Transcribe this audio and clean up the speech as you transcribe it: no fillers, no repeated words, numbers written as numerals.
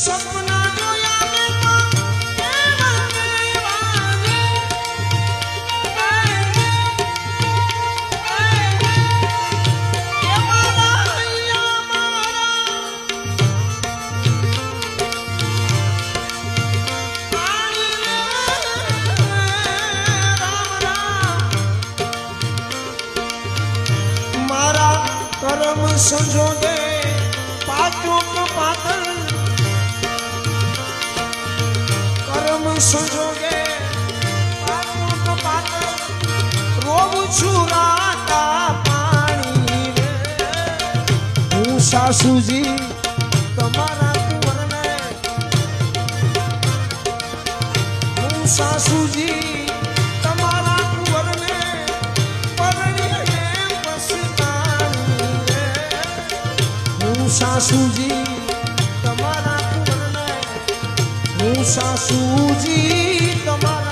સપના જોયા ને તો એવા એવા રે. એવા રહ્યા મારા મારા કર્મ સંજોગે પાચુક પાતળ કર્મ સંજોગે પાચુક પાતળ રોગ છું રાતા પાણી રે. હું સાસુજી તમારા કુંવરને હું સાસુજી તમારા કુંવરને પરણીને પછતાણી રે. હું સાસુજી તમારા કુંવરને હું સાસુજી તમારા